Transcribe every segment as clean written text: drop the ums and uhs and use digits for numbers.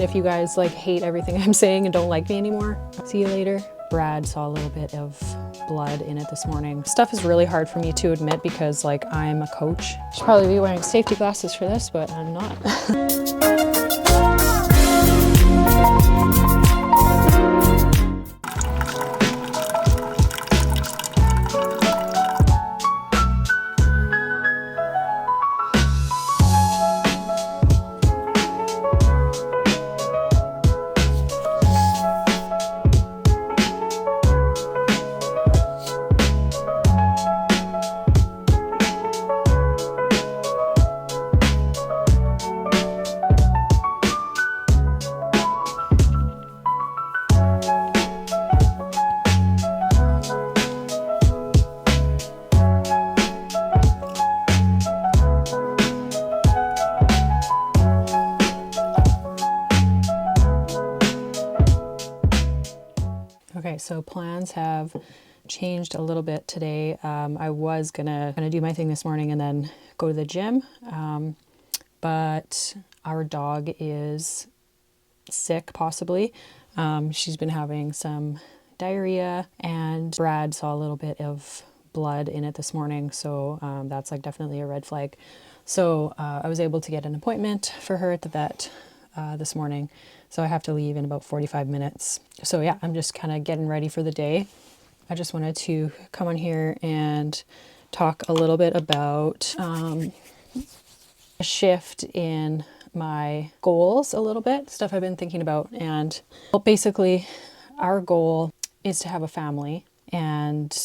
If you guys like hate everything I'm saying and don't like me anymore, see you later. Brad saw a little bit of blood in it this morning. Stuff is really hard for me to admit because like I'm a coach. Should probably be wearing safety glasses for this, but I'm not. Okay, so plans have changed a little bit today. I was gonna do my thing this morning and then go to the gym, but our dog is sick, possibly. She's been having some diarrhea, and Brad saw a little bit of blood in it this morning, so that's like definitely a red flag. So I was able to get an appointment for her at the vet this morning. So I have to leave in about 45 minutes. So yeah, I'm just kind of getting ready for the day. I just wanted to come on here and talk a little bit about a shift in my goals a little bit, stuff I've been thinking about. And well, basically our goal is to have a family and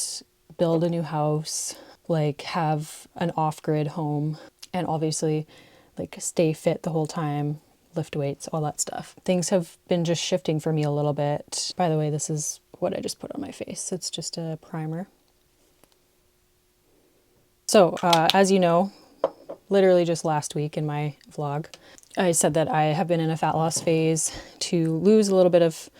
build a new house, like have an off-grid home, and obviously like stay fit the whole time, lift weights, all that stuff. Things have been just shifting for me a little bit. By the way, this is what I just put on my face. It's just a primer. So, as you know, literally just last week in my vlog, I said that I have been in a fat loss phase to lose a little bit of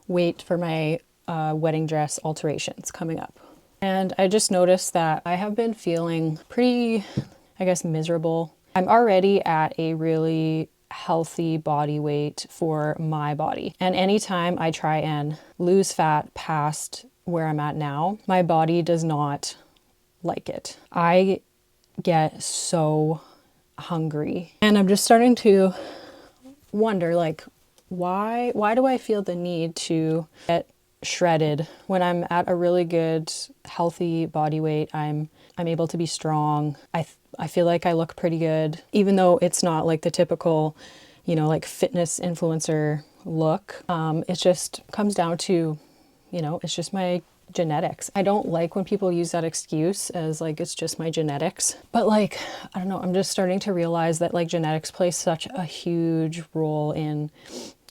weight for my wedding dress alterations coming up. And I just noticed that I have been feeling pretty, I guess, miserable. I'm already at a really healthy body weight for my body. And anytime I try and lose fat past where I'm at now, my body does not like it. I get so hungry. And I'm just starting to wonder, like, why do I feel the need to get shredded when I'm at a really good healthy body weight? I'm able to be strong. I feel like I look pretty good, even though it's not like the typical, you know, like fitness influencer look. It just comes down to, you know, it's just my genetics. I don't like when people use that excuse as like, it's just my genetics. But like, I don't know, I'm just starting to realize that like genetics plays such a huge role in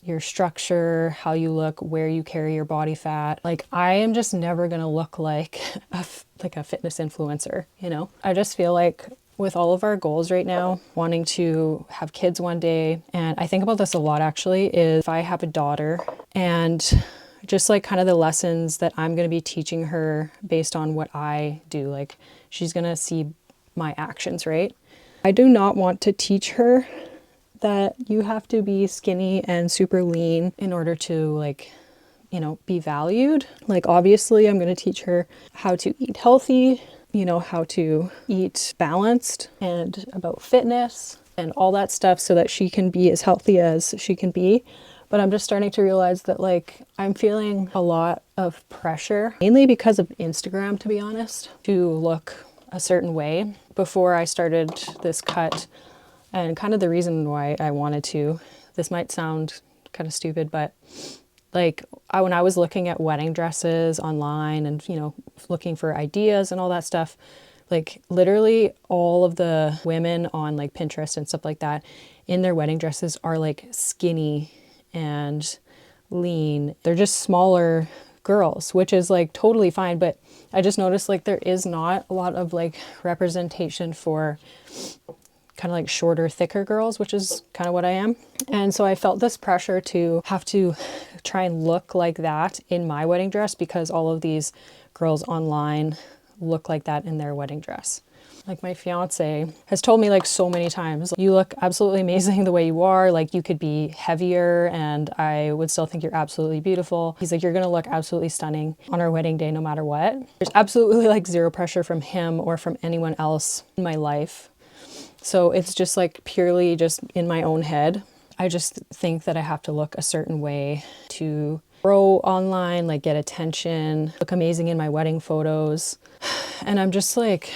your structure, how you look, where you carry your body fat. Like I am just never gonna look like a fitness influencer, you know? I just feel like with all of our goals right now, wanting to have kids one day, and I think about this a lot actually, is if I have a daughter and just like kind of the lessons that I'm gonna be teaching her based on what I do, like she's gonna see my actions, right? I do not want to teach her that you have to be skinny and super lean in order to like, you know, be valued. Like obviously I'm going to teach her how to eat healthy, you know, how to eat balanced and about fitness and all that stuff so that she can be as healthy as she can be. But I'm just starting to realize that like I'm feeling a lot of pressure, mainly because of Instagram, to be honest, to look a certain way. Before I started this cut, and kind of the reason why I wanted to, this might sound kind of stupid, but like when I was looking at wedding dresses online and, you know, looking for ideas and all that stuff, like literally all of the women on like Pinterest and stuff like that in their wedding dresses are like skinny and lean. They're just smaller girls, which is like totally fine. But I just noticed like there is not a lot of like representation for kind of like shorter, thicker girls, which is kind of what I am. And so I felt this pressure to have to try and look like that in my wedding dress because all of these girls online look like that in their wedding dress. Like my fiance has told me like so many times, you look absolutely amazing the way you are. Like you could be heavier and I would still think you're absolutely beautiful. He's like, you're gonna look absolutely stunning on our wedding day no matter what. There's absolutely like zero pressure from him or from anyone else in my life. So it's just like purely just in my own head. I just think that I have to look a certain way to grow online, like get attention, look amazing in my wedding photos. And I'm just like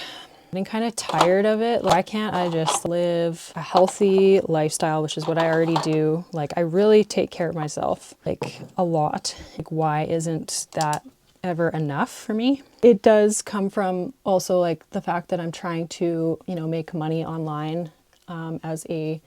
getting kind of tired of it. Like, why can't I just live a healthy lifestyle, which is what I already do? Like I really take care of myself, like a lot. Like why isn't that ever enough for me? It does come from also like the fact that I'm trying to, you know, make money online as a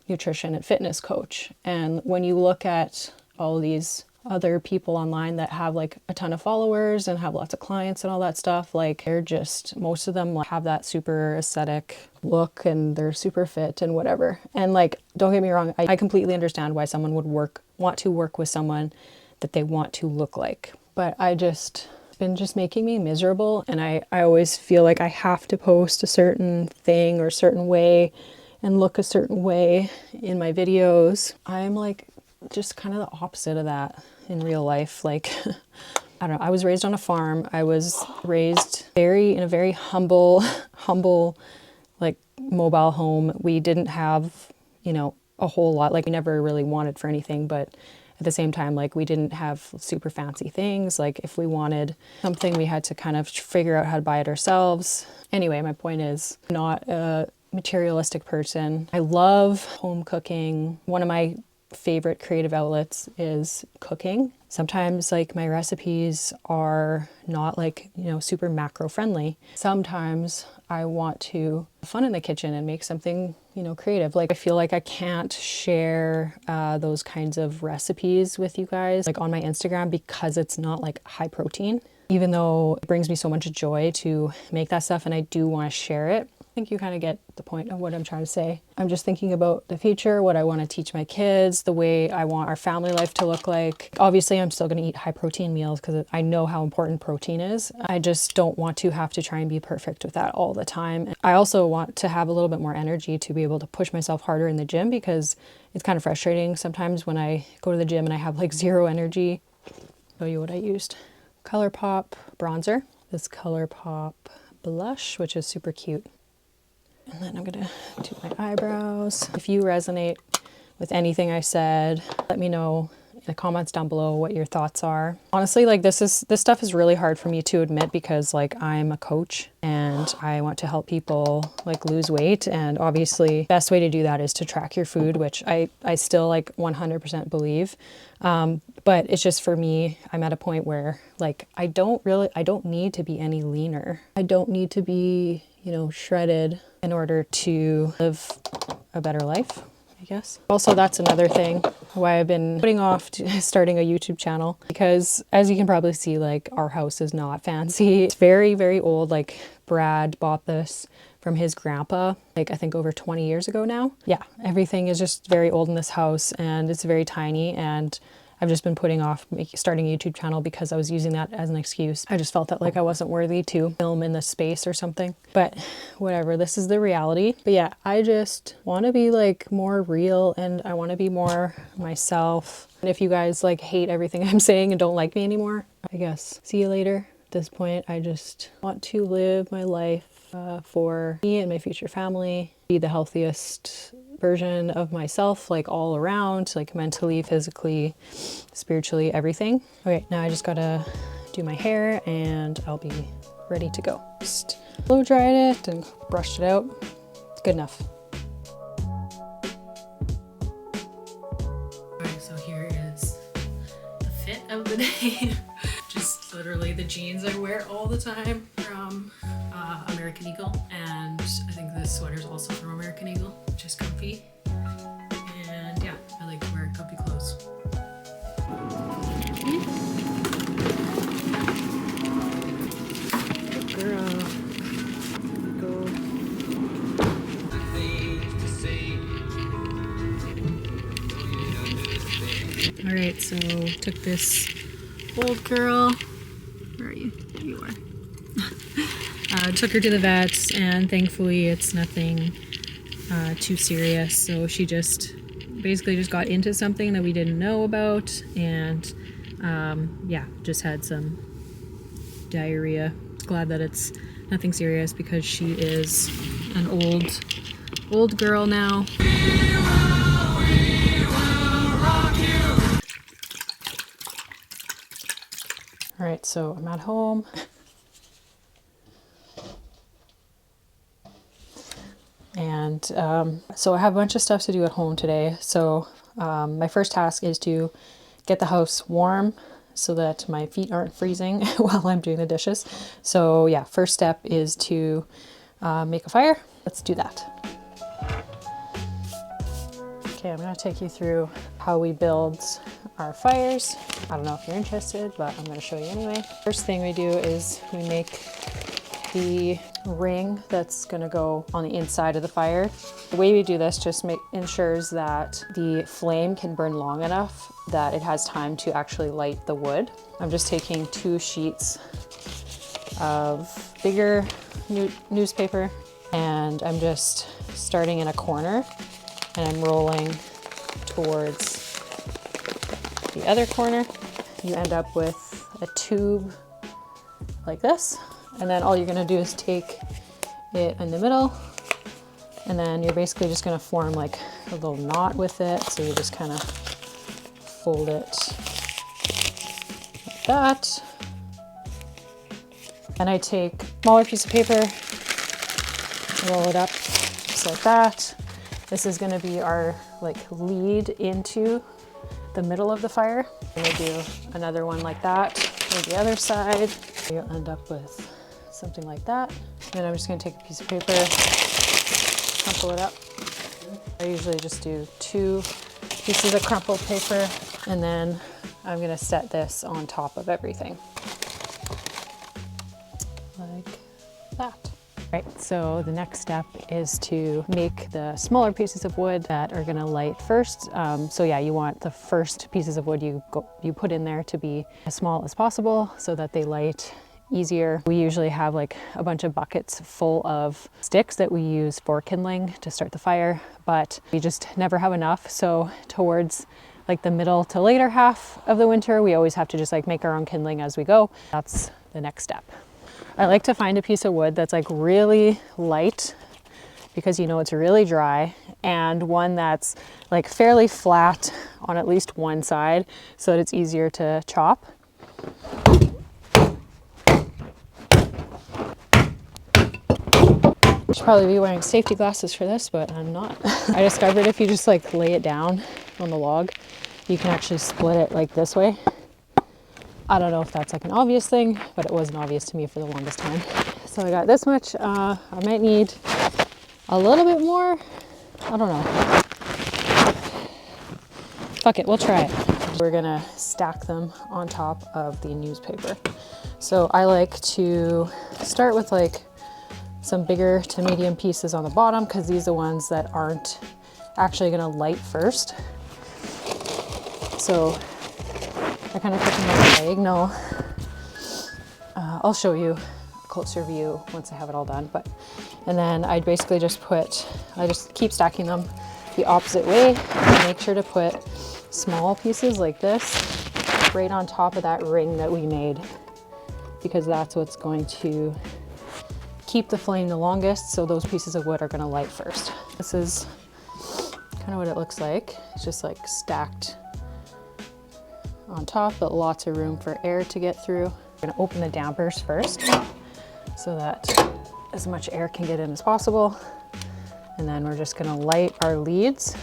nutrition and fitness coach. And when you look at all these other people online that have like a ton of followers and have lots of clients and all that stuff, like they're just, most of them have that super aesthetic look and they're super fit and whatever. And like, don't get me wrong, I completely understand why someone would want to work with someone that they want to look like. But it's been just making me miserable. And I always feel like I have to post a certain thing or a certain way and look a certain way in my videos. I'm like just kind of the opposite of that in real life. Like, I don't know, I was raised on a farm. I was raised in a very humble, like mobile home. We didn't have, you know, a whole lot, like we never really wanted for anything, but at the same time, like we didn't have super fancy things. Like if we wanted something, we had to kind of figure out how to buy it ourselves. Anyway, my point is, not a materialistic person. I love home cooking. One of my favorite creative outlets is cooking. Sometimes like my recipes are not like, you know, super macro friendly. Sometimes I want to have fun in the kitchen and make something, you know, creative. Like I feel like I can't share those kinds of recipes with you guys like on my Instagram because it's not like high protein, even though it brings me so much joy to make that stuff and I do want to share it. I think you kind of get the point of what I'm trying to say. I'm just thinking about the future, what I want to teach my kids, the way I want our family life to look like. Obviously, I'm still going to eat high protein meals because I know how important protein is. I just don't want to have to try and be perfect with that all the time. I also want to have a little bit more energy to be able to push myself harder in the gym because it's kind of frustrating sometimes when I go to the gym and I have like zero energy. I'll show you what I used. ColourPop bronzer. This ColourPop blush, which is super cute. And then I'm gonna do my eyebrows. If you resonate with anything I said, let me know in the comments down below what your thoughts are. Honestly, like this stuff is really hard for me to admit because like I'm a coach and I want to help people like lose weight. And obviously best way to do that is to track your food, which I still like 100% believe. But it's just for me, I'm at a point where like I don't need to be any leaner. I don't need to be, you know, shredded in order to live a better life, I guess. Also, that's another thing why I've been putting off starting a YouTube channel because as you can probably see, like our house is not fancy. It's very, very old. Like Brad bought this from his grandpa, like I think over 20 years ago now. Yeah, everything is just very old in this house and it's very tiny and I've just been putting off starting a YouTube channel because I was using that as an excuse. I just felt that like I wasn't worthy to film in this space or something, but whatever, this is the reality. But yeah, I just want to be like more real and I want to be more myself. And if you guys like hate everything I'm saying and don't like me anymore, I guess see you later. At this point, I just want to live my life for me and my future family, be the healthiest version of myself, like all around, like mentally, physically, spiritually, everything. Okay, now I just gotta do my hair and I'll be ready to go. Just blow dried it and brushed it out. Good enough. Alright, so here is the fit of the day. Just literally the jeans I wear all the time from American Eagle, and I think this sweater is also from American Eagle, which is comfy. And yeah, I like to wear comfy clothes. Good girl. Here we go. All right, so took this old girl. Where are you? There you are. Took her to the vets, and thankfully it's nothing too serious. So she just basically just got into something that we didn't know about, and yeah, just had some diarrhea. Glad that it's nothing serious because she is an old girl now. All right, so I'm at home. And so I have a bunch of stuff to do at home today. So my first task is to get the house warm so that my feet aren't freezing while I'm doing the dishes. So yeah, first step is to make a fire. Let's do that. Okay, I'm gonna take you through how we build our fires. I don't know if you're interested, but I'm gonna show you anyway. First thing we do is we make the ring that's gonna go on the inside of the fire. The way we do this just ensures that the flame can burn long enough that it has time to actually light the wood. I'm just taking 2 sheets of bigger newspaper, and I'm just starting in a corner and I'm rolling towards the other corner. You end up with a tube like this, and then all you're gonna do is take it in the middle, and then you're basically just gonna form like a little knot with it. So you just kind of fold it like that. And I take a smaller piece of paper, roll it up just like that. This is gonna be our like lead into the middle of the fire. I'm gonna do another one like that for the other side. You'll end up with something like that. And then I'm just gonna take a piece of paper, crumple it up. I usually just do 2 pieces of crumpled paper, and then I'm gonna set this on top of everything. Like that. Right, so the next step is to make the smaller pieces of wood that are gonna light first. So yeah, you want the first pieces of wood you put in there to be as small as possible so that they light easier. We usually have like a bunch of buckets full of sticks that we use for kindling to start the fire, but we just never have enough. So towards like the middle to later half of the winter, we always have to just like make our own kindling as we go. That's the next step. I like to find a piece of wood that's like really light because you know it's really dry, and one that's like fairly flat on at least one side so that it's easier to chop. I should probably be wearing safety glasses for this, but I'm not. I discovered if you just like lay it down on the log, you can actually split it like this way. I don't know if that's like an obvious thing, but it wasn't obvious to me for the longest time. So I got this much. I might need a little bit more. I don't know. Fuck it, we'll try it. We're gonna stack them on top of the newspaper. So I like to start with like some bigger to medium pieces on the bottom because these are the ones that aren't actually gonna light first. So I kind of put them on diagonal. I'll show you a closer view once I have it all done. And then I basically just keep stacking them the opposite way. And make sure to put small pieces like this right on top of that ring that we made, because that's what's going to keep the flame the longest. So those pieces of wood are going to light first. This is kind of what it looks like. It's just like stacked on top, but lots of room for air to get through. We're gonna open the dampers first so that as much air can get in as possible. And then we're just gonna light our leads.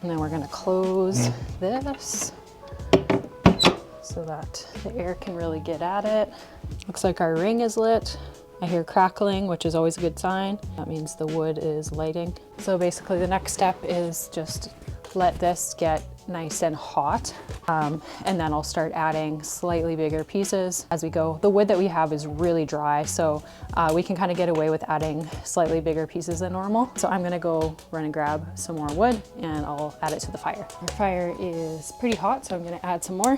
And then we're gonna close this so that the air can really get at it. Looks like our ring is lit. I hear crackling, which is always a good sign. That means the wood is lighting. So basically the next step is just let this get nice and hot. And then I'll start adding slightly bigger pieces as we go. The wood that we have is really dry, so we can kind of get away with adding slightly bigger pieces than normal. So I'm gonna go run and grab some more wood and I'll add it to the fire. Our fire is pretty hot, so I'm gonna add some more.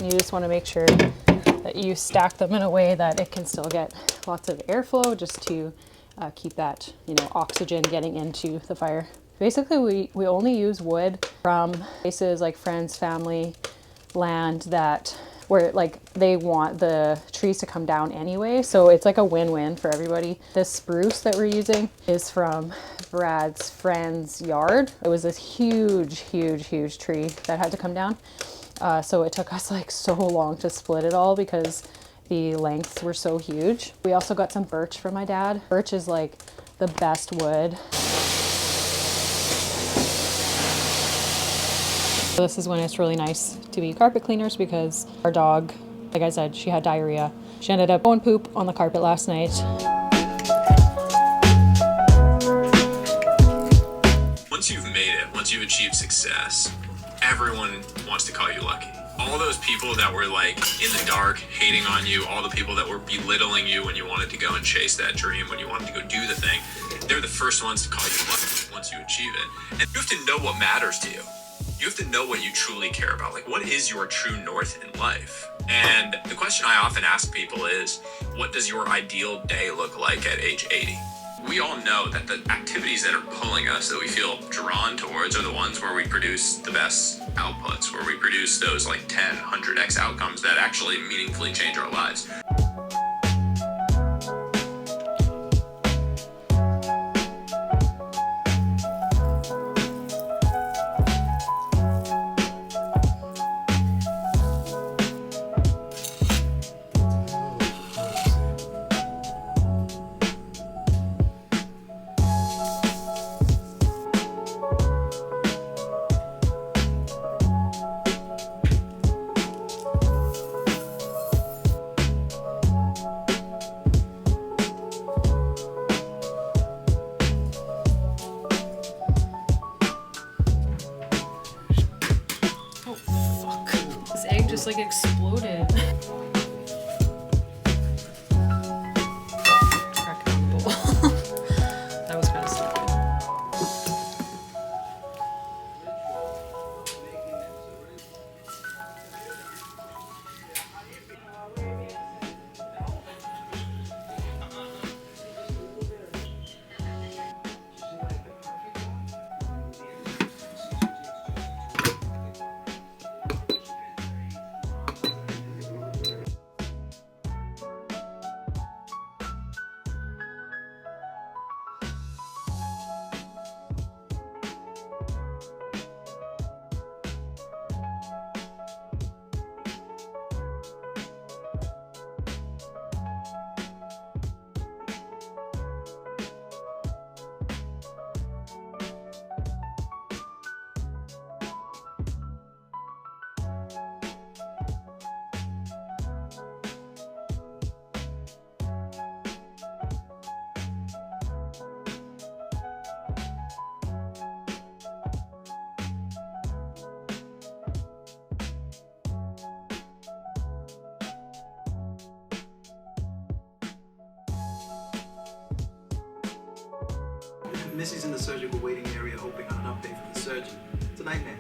You just want to make sure that you stack them in a way that it can still get lots of airflow, just to keep that, you know, oxygen getting into the fire. Basically, we only use wood from places like friends, family, land that where like they want the trees to come down anyway, so it's like a win-win for everybody. This spruce that we're using is from Brad's friend's yard. It was this huge tree that had to come down, so it took us like so long to split it all because the lengths were so huge. We also got some birch from my dad. Birch is like the best wood. So this is when it's really nice to be carpet cleaners, because our dog, like I said, she had diarrhea. She ended up going poop on the carpet last night. Once you've made it, once you've achieved success, everyone wants to call you lucky. All those people that were like in the dark, hating on you, all the people that were belittling you when you wanted to go and chase that dream, when you wanted to go do the thing, they're the first ones to call you lucky once you achieve it. And you have to know what matters to you. You have to know what you truly care about. Like, what is your true north in life? And the question I often ask people is, what does your ideal day look like at age 80? We all know that the activities that are pulling us, that we feel drawn towards, are the ones where we produce the best outputs, where we produce those like 10, 100x outcomes that actually meaningfully change our lives. Just like exploded. Crack on the bowl. That was kind of stupid. Missy's in the surgical waiting area hoping on an update from the surgeon. It's a nightmare.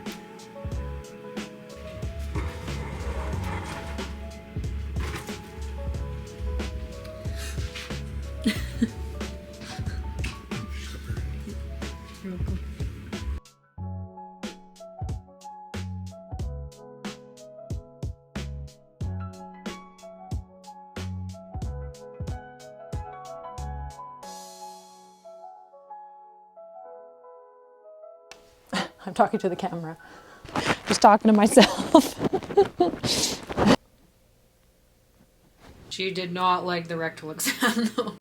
I'm talking to the camera. Just talking to myself. She did not like the rectal exam though.